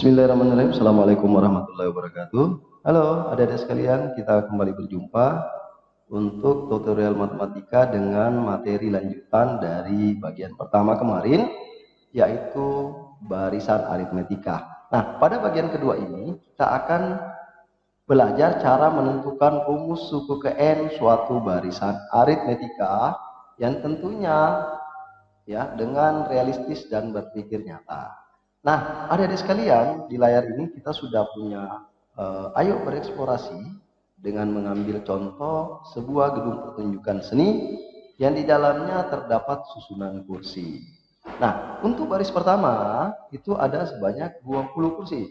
Bismillahirrahmanirrahim. Assalamualaikum warahmatullahi wabarakatuh. Halo adik-adik sekalian, kita kembali berjumpa untuk tutorial matematika dengan materi lanjutan dari bagian pertama kemarin, yaitu barisan aritmetika. Nah, pada bagian kedua ini kita akan belajar cara menentukan rumus suku ke N suatu barisan aritmetika yang tentunya dengan realistis dan berpikir nyata. Nah, adik-adik sekalian, di layar ini kita sudah punya ayo bereksplorasi dengan mengambil contoh sebuah gedung pertunjukan seni yang di dalamnya terdapat susunan kursi. Nah, untuk baris pertama itu ada sebanyak 20 kursi.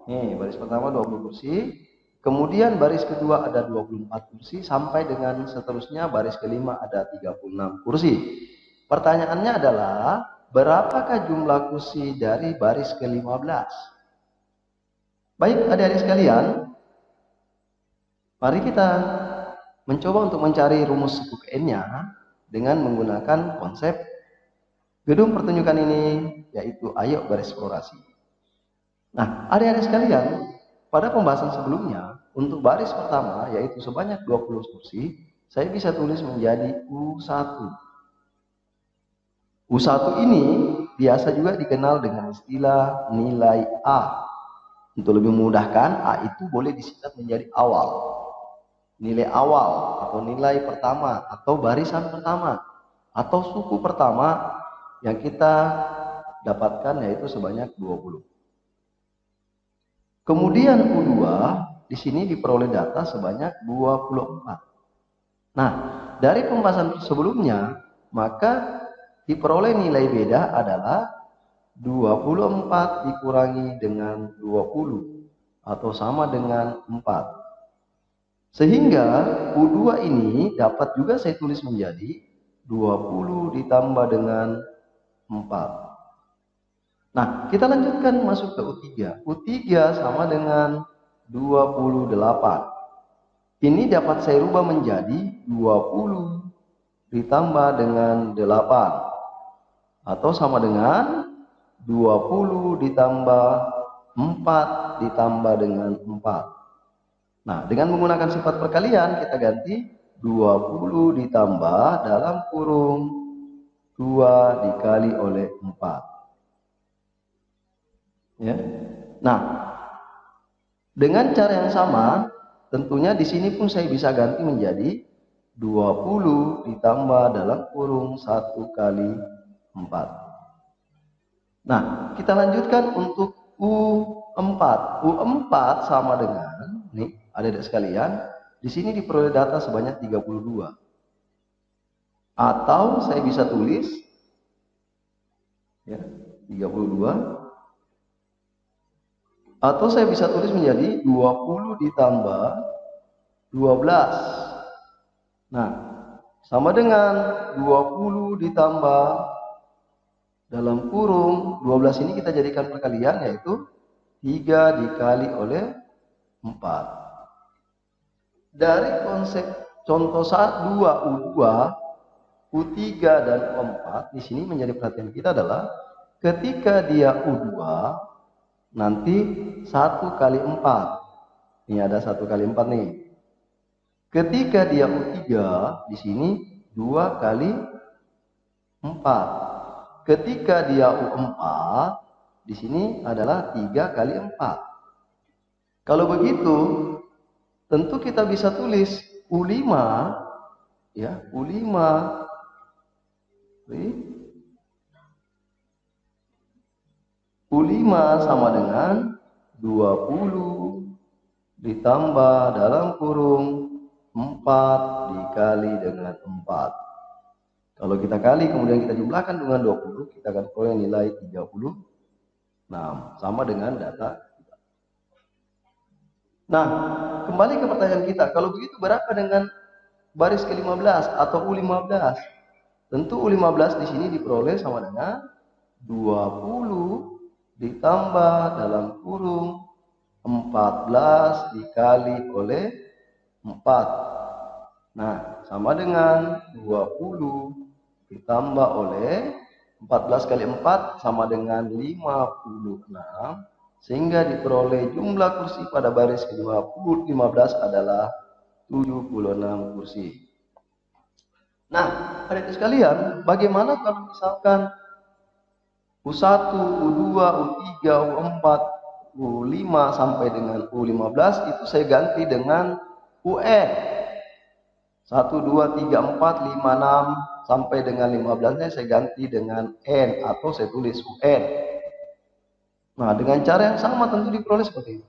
Nih, baris pertama 20 kursi. Kemudian baris kedua ada 24 kursi sampai dengan seterusnya baris kelima ada 36 kursi. Pertanyaannya adalah, berapakah jumlah kursi dari baris ke-15? Baik adik-adik sekalian, mari kita mencoba untuk mencari rumus suku ke N-nya dengan menggunakan konsep gedung pertunjukan ini, yaitu ayo bereksplorasi. Nah, adik-adik sekalian, pada pembahasan sebelumnya, untuk baris pertama, yaitu sebanyak 20 kursi, saya bisa tulis menjadi U1. U1 ini biasa juga dikenal dengan istilah nilai A. Untuk lebih memudahkan, A itu boleh disingkat menjadi awal. Nilai awal atau nilai pertama atau barisan pertama atau suku pertama yang kita dapatkan yaitu sebanyak 20. Kemudian U2 di sini diperoleh data sebanyak 24. Nah, dari pembahasan sebelumnya, maka diperoleh nilai beda adalah 24 dikurangi dengan 20 atau sama dengan 4. Sehingga U2 ini dapat juga saya tulis menjadi 20 ditambah dengan 4. Nah, kita lanjutkan masuk ke U3. U3 sama dengan 28. Ini dapat saya rubah menjadi 20 ditambah dengan 8. Atau sama dengan 20 ditambah 4 ditambah dengan 4. Nah, dengan menggunakan sifat perkalian kita ganti 20 ditambah dalam kurung 2 dikali oleh 4. Ya. Nah, dengan cara yang sama, tentunya di sini pun saya bisa ganti menjadi 20 ditambah dalam kurung 1 kali 4. Nah, kita lanjutkan untuk U4. U4 sama dengan, nih adik-adik sekalian, di sini diperoleh data sebanyak 32. Atau saya bisa tulis, ya, 32. Atau saya bisa tulis menjadi 20 ditambah 12. Nah, sama dengan 20 ditambah dalam kurung 12 ini kita jadikan perkalian, yaitu 3 dikali oleh 4. Dari konsep contoh saat 2 U2, U3 dan U4 di sini menjadi perhatian kita adalah ketika dia U2 nanti 1 kali 4. Ini ada 1 kali 4 nih. Ketika dia U3 di sini 2 kali 4. Ketika dia U4 di sini adalah 3 kali 4. Kalau begitu, tentu kita bisa tulis U5, ya, U5 sama dengan 20 ditambah dalam kurung 4 dikali dengan 4. Kalau kita kali kemudian kita jumlahkan dengan 20, kita akan peroleh nilai 36 sama dengan data kita. Nah, kembali ke pertanyaan kita. Kalau begitu berapa dengan baris ke-15 atau U15? Tentu U15 di sini diperoleh sama dengan 20 ditambah dalam kurung 14 dikali oleh 4. Nah, sama dengan 20 ditambah oleh 14 kali 4 sama dengan 56, sehingga diperoleh jumlah kursi pada baris ke-15 adalah 76 kursi. Nah, adik-adik sekalian, bagaimana kalau misalkan U1, U2, U3, U4, U5 sampai dengan U15 itu saya ganti dengan UN. 1, 2, 3, 4, 5, 6 sampai dengan 15-nya saya ganti dengan N atau saya tulis UN. Nah, dengan cara yang sama tentu diperoleh seperti ini.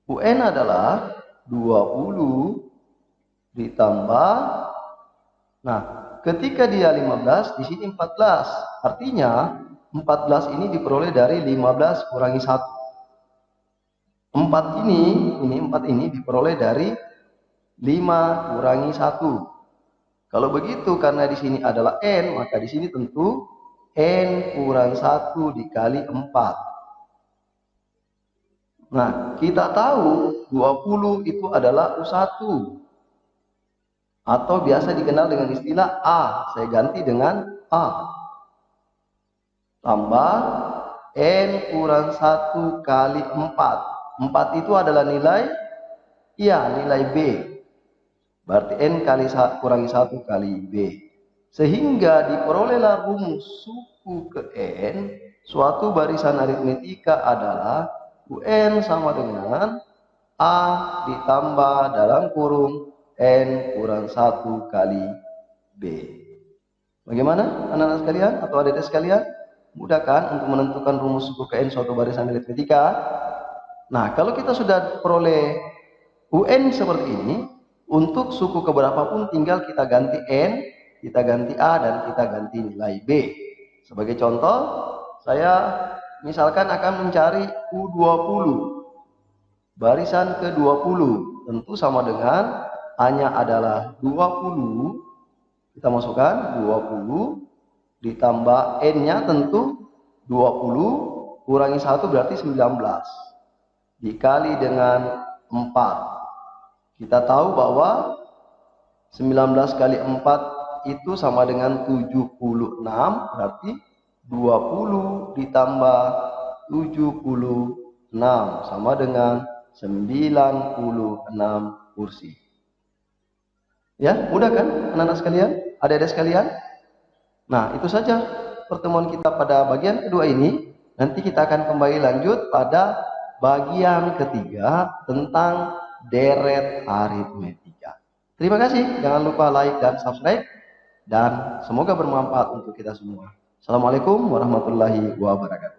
UN adalah 20 ditambah, nah, ketika dia 15, di sini 14. Artinya 14 ini diperoleh dari 15 kurangi 1. 4 ini diperoleh dari 5 kurangi 1. Kalau begitu, karena di sini adalah N, maka di sini tentu N kurang 1 dikali 4. Nah, kita tahu 20 itu adalah U1. Atau biasa dikenal dengan istilah A. Saya ganti dengan A. Tambah N kurang 1 kali 4. 4 itu adalah nilai, nilai B. Berarti N kali kurangi 1 kali B. Sehingga diperolehlah rumus suku ke N. Suatu barisan aritmetika adalah UN sama dengan A ditambah dalam kurung N kurang 1 kali B. Bagaimana anak-anak sekalian atau adik-adik sekalian? Mudah kan untuk menentukan rumus suku ke N suatu barisan aritmetika? Nah, kalau kita sudah peroleh UN seperti ini, untuk suku keberapapun tinggal kita ganti N, kita ganti A, dan kita ganti nilai B. Sebagai contoh, saya misalkan akan mencari U20. Barisan ke-20 tentu sama dengan A-nya adalah 20. Kita masukkan 20 ditambah N-nya tentu 20 kurangi 1 berarti 19. Dikali dengan 4. Kita tahu bahwa 19 kali 4 itu sama dengan 76, berarti 20 ditambah 76 sama dengan 96 kursi. Ya, mudah kan anak-anak sekalian, adik-adik sekalian? Nah, itu saja pertemuan kita pada bagian kedua ini. Nanti kita akan kembali lanjut pada bagian ketiga tentang deret aritmetika. Terima kasih, jangan lupa like dan subscribe, dan semoga bermanfaat untuk kita semua. Assalamualaikum warahmatullahi wabarakatuh.